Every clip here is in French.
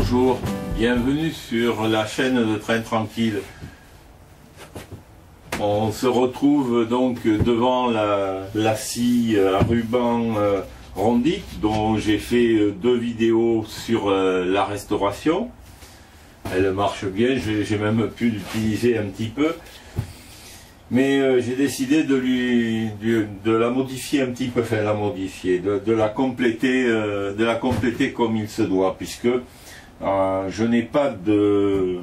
Bonjour, bienvenue sur la chaîne de Train Tranquille. On se retrouve donc devant la scie à ruban Rondic dont j'ai fait 2 vidéos sur la restauration. Elle marche bien, j'ai même pu l'utiliser un petit peu. Mais j'ai décidé de la modifier un petit peu, enfin la modifier, de la compléter comme il se doit, puisque je n'ai pas de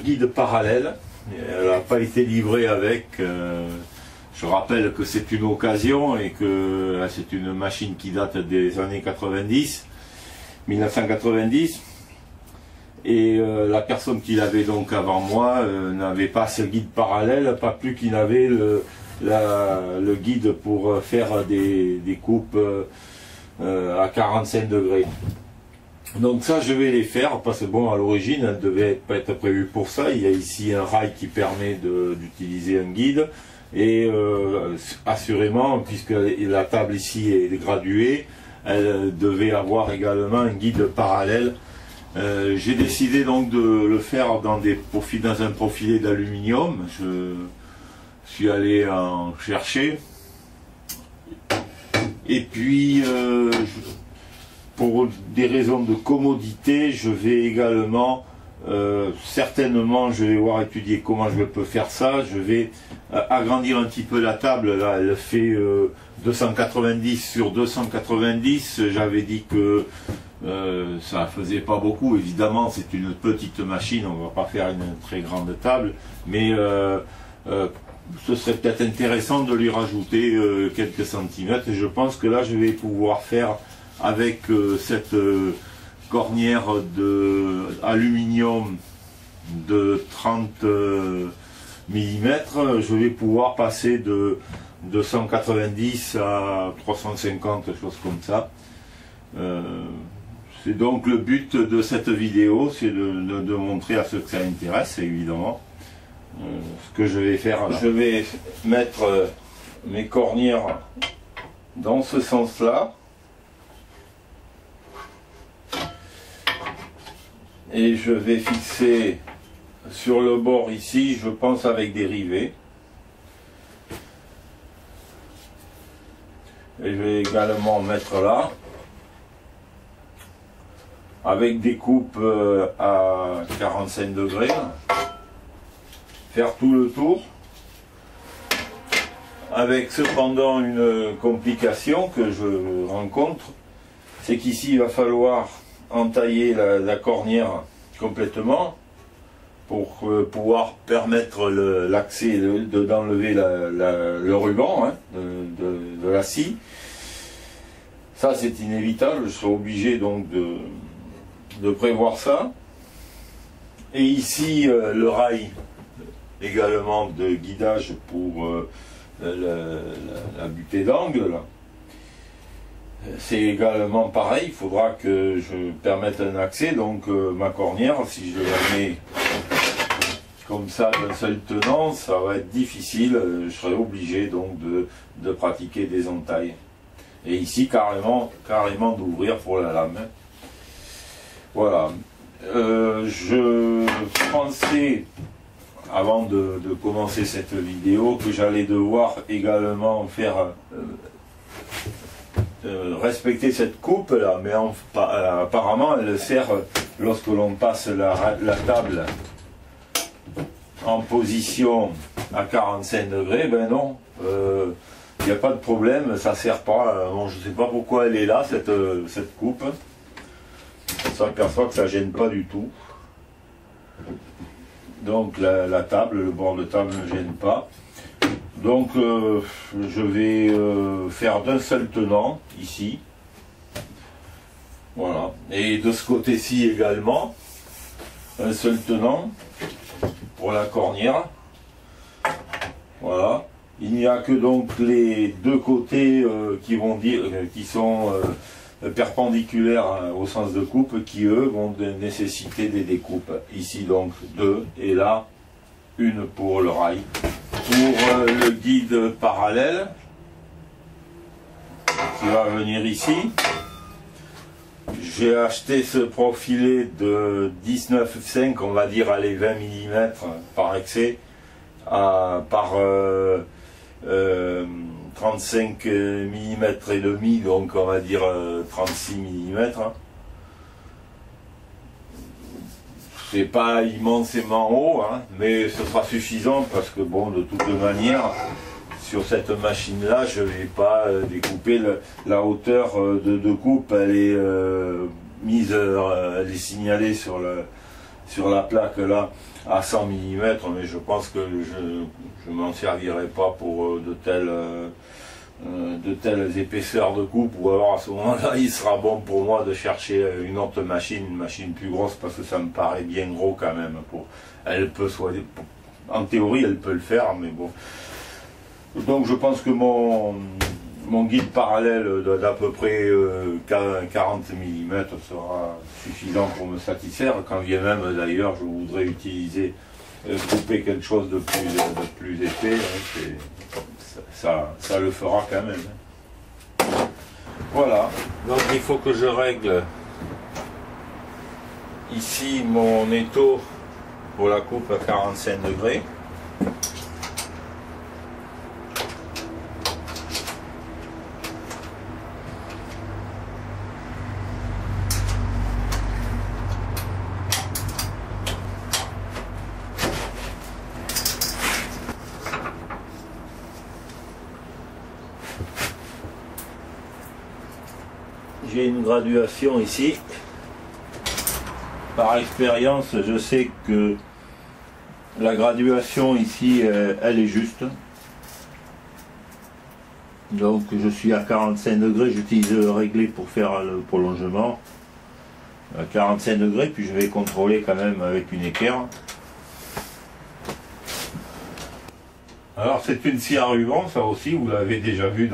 guide parallèle. Elle n'a pas été livrée avec. Je rappelle que c'est une occasion et que c'est une machine qui date des années 1990. Et la personne qui l'avait donc avant moi n'avait pas ce guide parallèle, pas plus qu'il n'avait le guide pour faire des coupes à 45 degrés. Donc ça je vais les faire, parce que bon, à l'origine elle ne devait pas être prévue pour ça. Il y a ici un rail qui permet d'utiliser un guide. Et assurément, puisque la table ici est graduée, elle devait avoir également un guide parallèle. J'ai décidé donc de le faire dans un profilé d'aluminium. Je suis allé en chercher. Et puis, pour des raisons de commodité, je vais également, certainement, je vais voir étudier comment je peux faire ça. Je vais agrandir un petit peu la table. Là, elle fait 290 sur 290. J'avais dit que ça faisait pas beaucoup. Évidemment, c'est une petite machine, on va pas faire une très grande table, mais ce serait peut-être intéressant de lui rajouter quelques centimètres. Et je pense que là, je vais pouvoir faire avec cette cornière de aluminium de 30 mm, je vais pouvoir passer de 290 à 350, choses comme ça. C'est donc le but de cette vidéo, c'est de montrer à ceux que ça intéresse, évidemment, ce que je vais faire là. Je vais mettre mes cornières dans ce sens-là. Et je vais fixer sur le bord ici, je pense avec des rivets. Et je vais également mettre là, avec des coupes à 45 degrés, faire tout le tour, avec cependant une complication que je rencontre, c'est qu'ici il va falloir entailler la cornière complètement pour pouvoir permettre l'accès, d'enlever le ruban de la scie. Ça c'est inévitable, je serai obligé donc de prévoir ça. Et ici le rail également de guidage pour la butée d'angle. C'est également pareil, il faudra que je permette un accès. Donc ma cornière, si je la mets comme ça d'un seul tenant, ça va être difficile. Je serai obligé donc de pratiquer des entailles. Et ici carrément d'ouvrir pour la lame. Voilà. Je pensais, avant de commencer cette vidéo, que j'allais devoir également faire respecter cette coupe là, mais apparemment elle sert lorsque l'on passe la table en position à 45 degrés. Ben non, il n'y a pas de problème, ça sert pas. Bon, je ne sais pas pourquoi elle est là, cette coupe. On s'aperçoit que ça gêne pas du tout. Donc la table, le bord de table ne gêne pas. Donc je vais faire d'un seul tenant ici. Voilà. Et de ce côté-ci également, un seul tenant pour la cornière. Voilà. Il n'y a que donc les deux côtés qui sont perpendiculaires au sens de coupe, qui eux vont nécessiter des découpes. Ici donc 2 et là une pour le rail. Pour le guide parallèle qui va venir ici, J'ai acheté ce profilet de 19,5, on va dire, allez, 20 mm par excès, par 35 mm et demi, donc on va dire 36 mm. C'est pas immensément haut, hein, mais ce sera suffisant parce que bon, de toute manière, sur cette machine là je vais pas découper la hauteur de coupe, elle est mise, elle est signalée sur la plaque là à 100 mm, mais je pense que je m'en servirai pas pour de telles épaisseurs de coupe, ou alors à ce moment là il sera bon pour moi de chercher une autre machine, une machine plus grosse, parce que ça me paraît bien gros quand même. Elle peut en théorie elle peut le faire, mais bon. Donc je pense que mon guide parallèle d'à peu près 40 mm sera suffisant pour me satisfaire, quand bien même d'ailleurs je voudrais utiliser, couper quelque chose de plus épais, hein, ça le fera quand même. Voilà, donc il faut que je règle ici mon étau pour la coupe à 45 degrés. J'ai une graduation ici. Par expérience, je sais que la graduation ici, elle est juste. Donc je suis à 45 degrés, j'utilise le réglé pour faire le prolongement. À 45 degrés, puis je vais contrôler quand même avec une équerre. Alors c'est une scie à ruban, ça aussi, vous l'avez déjà vu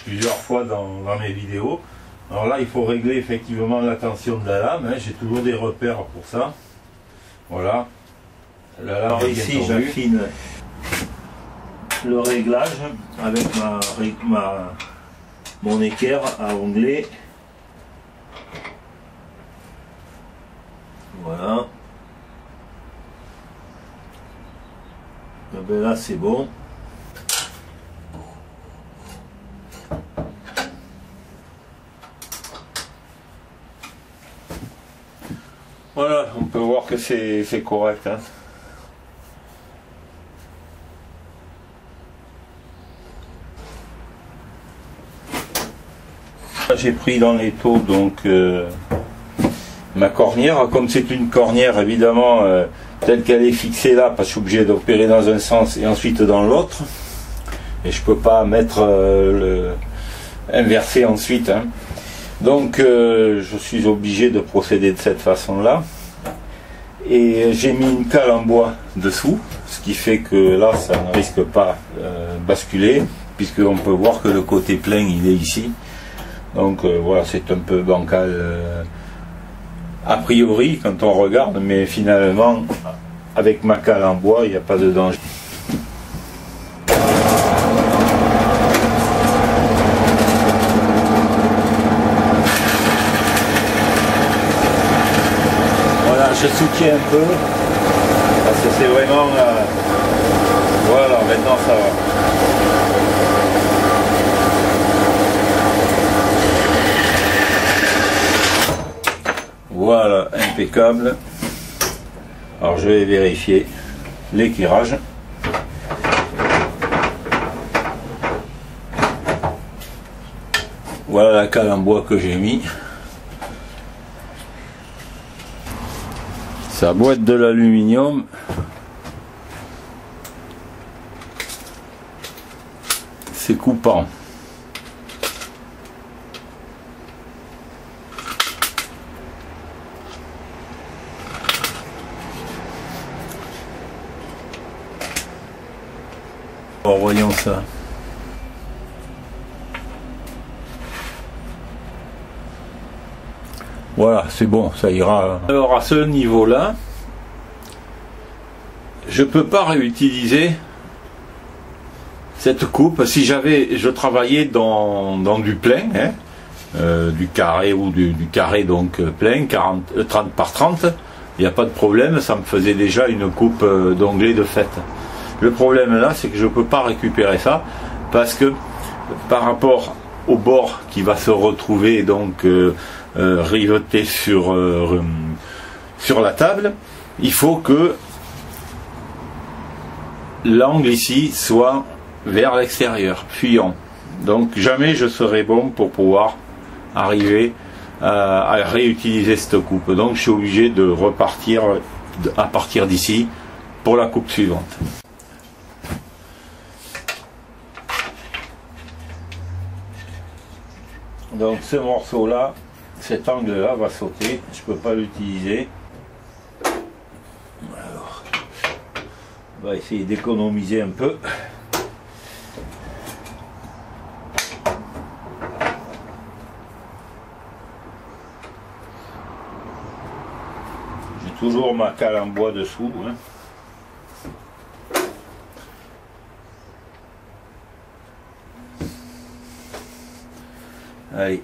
plusieurs fois dans mes vidéos. Alors là, il faut régler effectivement la tension de la lame, hein. J'ai toujours des repères pour ça. Voilà. La lame. Alors ici, j'affine le réglage avec mon équerre à onglet. Voilà. Et bien là, c'est bon. Voilà, on peut voir que c'est correct, hein. J'ai pris dans l'étau donc ma cornière. Comme c'est une cornière évidemment telle qu'elle est fixée là, parce que je suis obligé d'opérer dans un sens et ensuite dans l'autre, et je peux pas mettre inverser ensuite, hein. Donc je suis obligé de procéder de cette façon là, et j'ai mis une cale en bois dessous, ce qui fait que là ça ne risque pas basculer, puisqu'on peut voir que le côté plein il est ici. Donc voilà, c'est un peu bancal a priori quand on regarde, mais finalement avec ma cale en bois il n'y a pas de danger. Je soutiens un peu, parce que c'est vraiment... voilà, maintenant ça va. Voilà, impeccable. Alors je vais vérifier l'équirage. Voilà la cale en bois que j'ai mis. Sa boîte de l'aluminium, c'est coupant. Alors voyons ça. Voilà, c'est bon, ça ira. Alors à ce niveau-là, je peux pas réutiliser cette coupe. Si je travaillais dans du plein, hein, du carré ou du carré donc plein, 30 par 30, il n'y a pas de problème, ça me faisait déjà une coupe d'onglet de fait. Le problème là, c'est que je ne peux pas récupérer ça, parce que par rapport au bord qui va se retrouver donc riveté sur la table, il faut que l'angle ici soit vers l'extérieur, fuyant. Donc jamais je serai bon pour pouvoir arriver à réutiliser cette coupe. Donc je suis obligé de repartir à partir d'ici pour la coupe suivante. Donc ce morceau là, cet angle là va sauter, je peux pas l'utiliser. Alors, on va essayer d'économiser un peu. J'ai toujours ma cale en bois dessous, hein. Allez.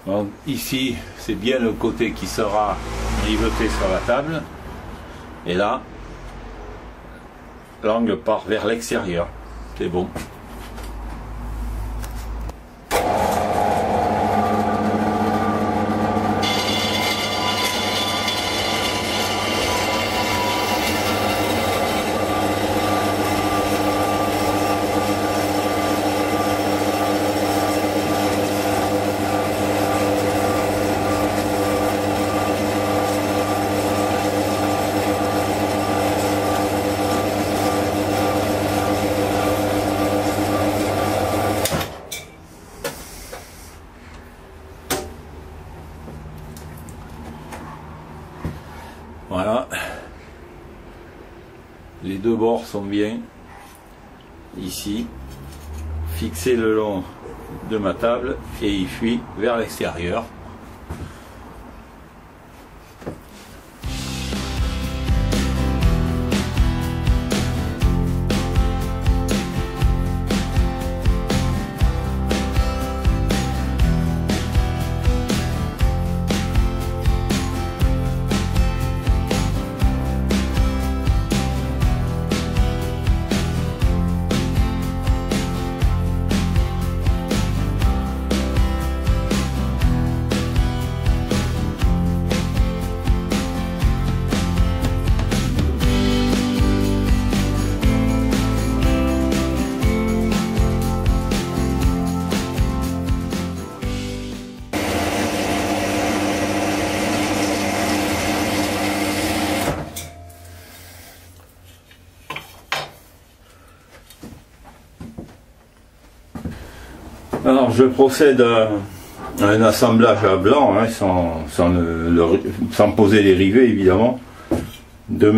Donc ici, c'est bien le côté qui sera riveté sur la table. Et là, l'angle part vers l'extérieur. C'est bon. Voilà, les deux bords sont bien ici, fixés le long de ma table et il fuit vers l'extérieur. Alors je procède à un assemblage à blanc, hein, sans poser les rivets évidemment, de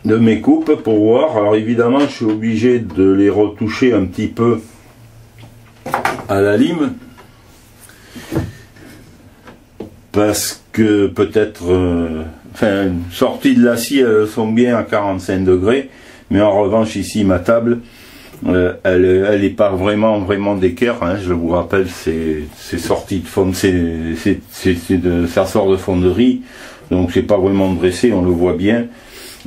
mes coupes pour voir. Alors évidemment je suis obligé de les retoucher un petit peu à la lime, parce que peut-être, sorties de l'acier elles sont bien à 45 degrés. Mais en revanche ici ma table, elle n'est pas vraiment d'équerre, hein, je vous rappelle, c'est sorti de fond, ça sort de fonderie, donc c'est pas vraiment dressé, on le voit bien.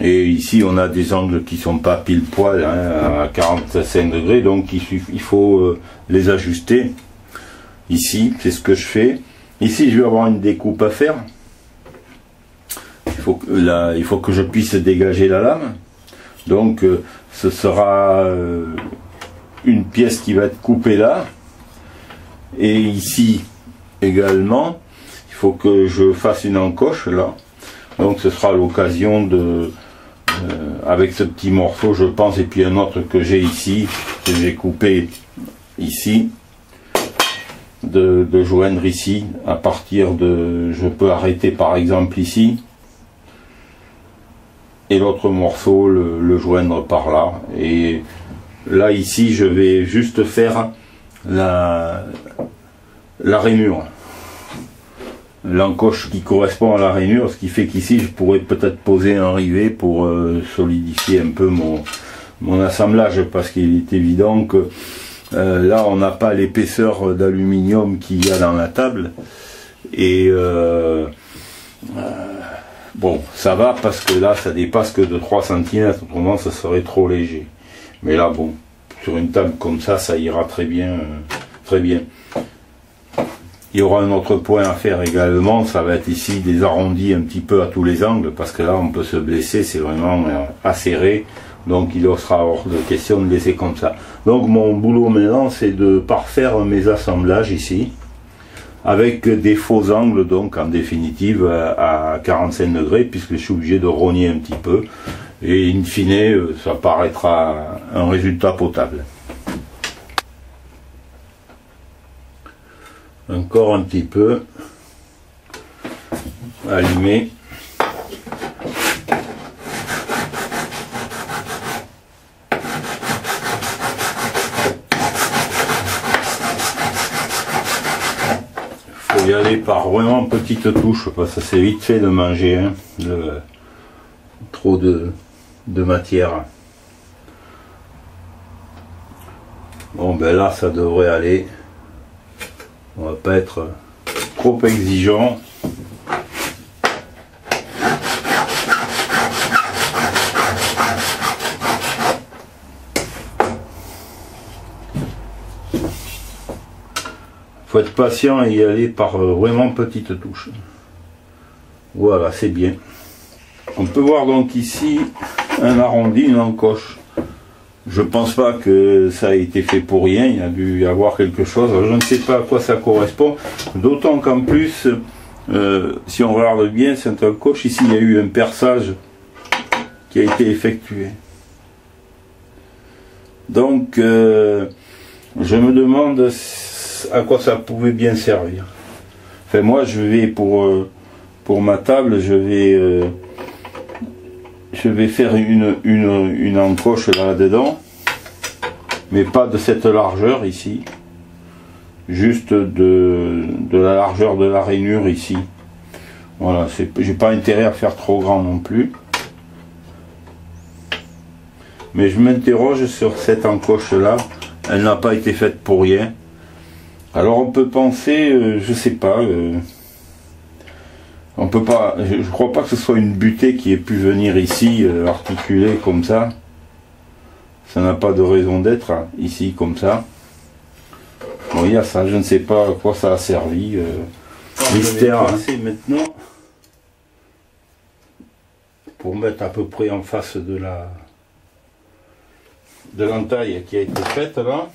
Et ici on a des angles qui sont pas pile poil, hein, à 45 degrés, donc il faut les ajuster. Ici c'est ce que je fais. Ici je vais avoir une découpe à faire. Il faut que je puisse dégager la lame. Donc ce sera une pièce qui va être coupée là, et ici également il faut que je fasse une encoche là, donc ce sera l'occasion de avec ce petit morceau je pense, et puis un autre que j'ai ici, que j'ai coupé ici, de joindre ici, à partir de, je peux arrêter par exemple ici, et l'autre morceau le joindre par là, et là ici je vais juste faire la rainure, l'encoche qui correspond à la rainure, ce qui fait qu'ici je pourrais peut-être poser un rivet pour solidifier un peu mon assemblage, parce qu'il est évident que là on n'a pas l'épaisseur d'aluminium qu'il y a dans la table, et bon, ça va parce que là ça dépasse que de 3 cm, autrement ça serait trop léger. Mais là bon, sur une table comme ça, ça ira très bien, très bien. Il y aura un autre point à faire également, ça va être ici des arrondis un petit peu à tous les angles, parce que là on peut se blesser, c'est vraiment acéré, donc il sera hors de question de laisser comme ça. Donc mon boulot maintenant c'est de parfaire mes assemblages ici, avec des faux angles, donc en définitive à 45 degrés, puisque je suis obligé de rogner un petit peu, et in fine ça paraîtra un résultat potable. Encore un petit peu allumé. Il faut y aller par vraiment petites touches, parce que c'est vite fait de manger, hein, trop de matière. Bon ben là ça devrait aller. On va pas être trop exigeant. Faut être patient et y aller par vraiment petites touches. Voilà, c'est bien. On peut voir donc ici un arrondi, une encoche. Je pense pas que ça a été fait pour rien, il y a dû y avoir quelque chose. Alors, je ne sais pas à quoi ça correspond, d'autant qu'en plus, si on regarde bien cette encoche, ici il y a eu un perçage qui a été effectué. Donc, je me demande à quoi ça pouvait bien servir. Enfin, moi, je vais pour ma table, je vais faire une encoche là-dedans, mais pas de cette largeur ici, juste de la largeur de la rainure ici. Voilà, j'ai pas intérêt à faire trop grand non plus. Mais je m'interroge sur cette encoche là, elle n'a pas été faite pour rien. Alors on peut penser, je sais pas, on peut pas, je crois pas que ce soit une butée qui ait pu venir ici articulée comme ça. Ça n'a pas de raison d'être hein, ici comme ça. Bon, il y a ça, je ne sais pas à quoi ça a servi. Mystère. Maintenant pour mettre à peu près en face de l'entaille qui a été faite là.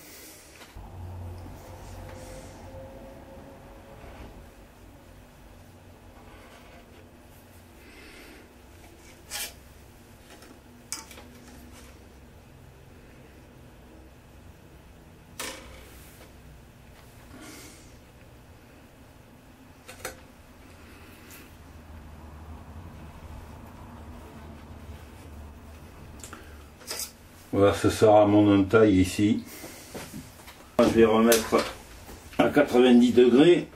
Voilà, ce sera mon entaille ici. Je vais remettre à 90 degrés.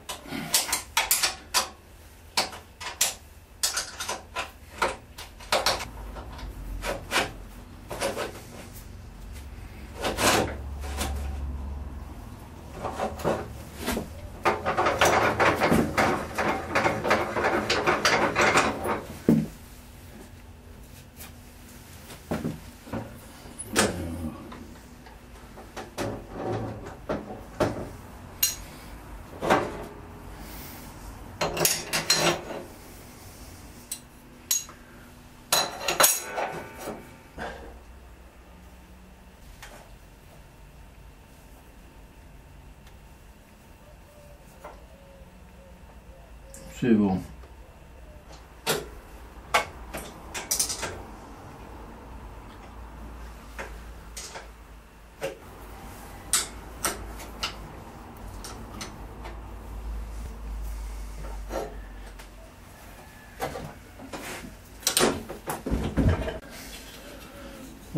C'est bon.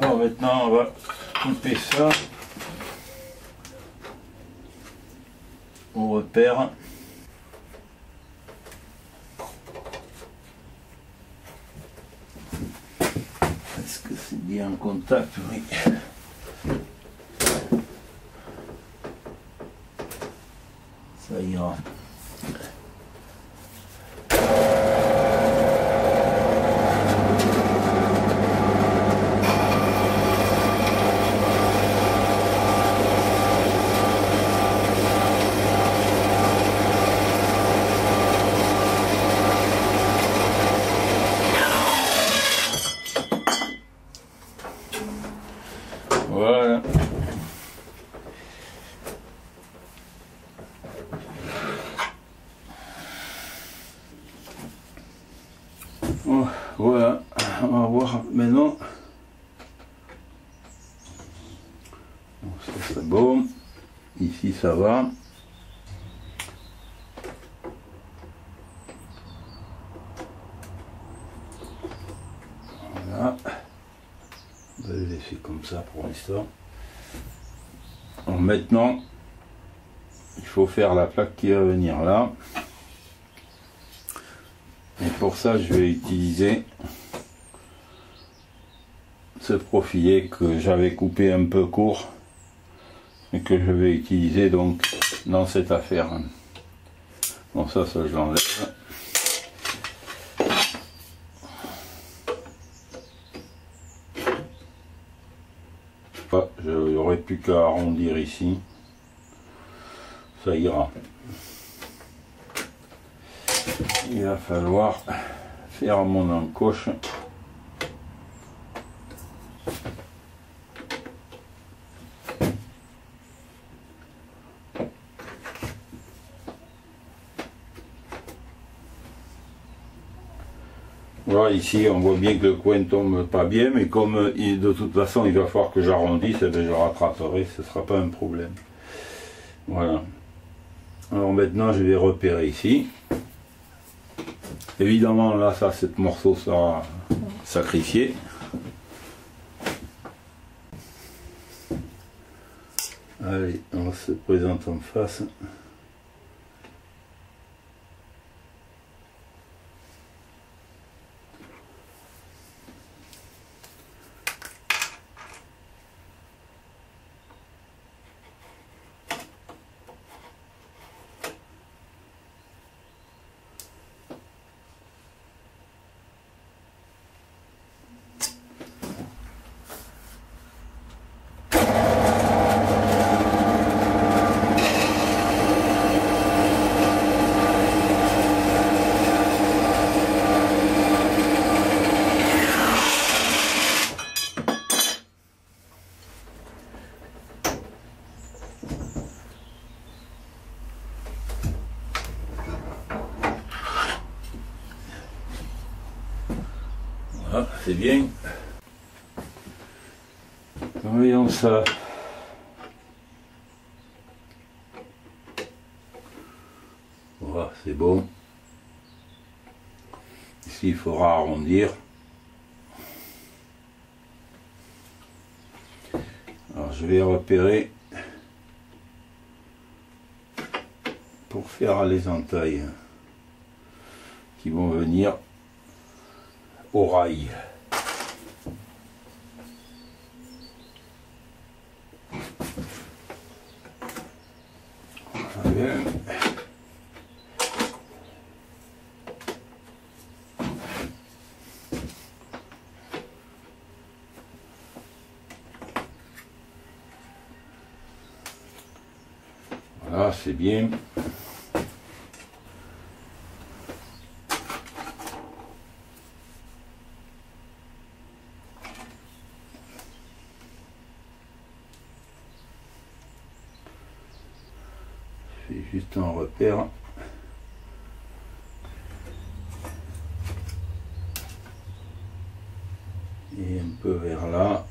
Bon, maintenant on va couper ça au repère. Est-ce que c'est bien en contact? Oui. Ça ira. Voilà. Oh, voilà, on va voir maintenant. Bon, ça c'est bon. Ici ça va. Voilà. On va le laisser comme ça pour l'instant. Maintenant, il faut faire la plaque qui va venir là. Et pour ça, je vais utiliser ce profilé que j'avais coupé un peu court et que je vais utiliser donc dans cette affaire. Bon, ça je l'enlève. Je n'aurai plus qu'à arrondir ici, ça ira. Il va falloir faire mon encoche. Voilà, ici on voit bien que le coin tombe pas bien, mais comme de toute façon il va falloir que j'arrondisse, eh bien, je rattraperai, ce ne sera pas un problème. Voilà. Alors maintenant je vais repérer ici. Évidemment là, cet morceau sera sacrifié. Allez, on se présente en face. Ah, c'est bien. Voyons ça. Voilà, c'est bon. Ici, il faudra arrondir. Alors, je vais repérer pour faire les entailles qui vont venir au rail. Voilà, c'est bien. Je fais juste un repère. Et un peu vers là.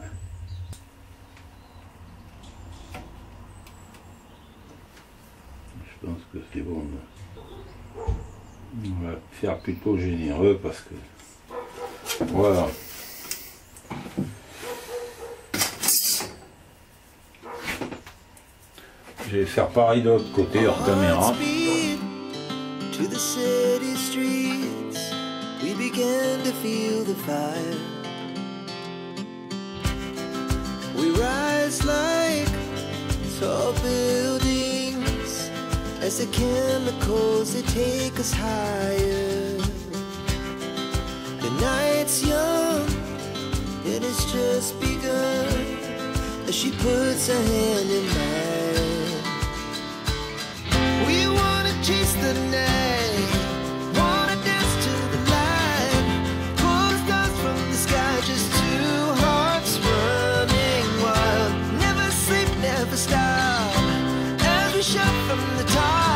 Je pense que c'est bon. On va faire plutôt généreux parce que voilà. Je vais faire pareil de l'autre côté hors caméra. To the city streets, we began to feel the fire. We rise like tall buildings as the chemicals, they take us higher. The night's young and it's just begun as she puts her hand in mine. We wanna chase the night, wanna dance to the light, pull the stars from the sky, just two hearts running wild. Never sleep, never stop, as we shout from the top.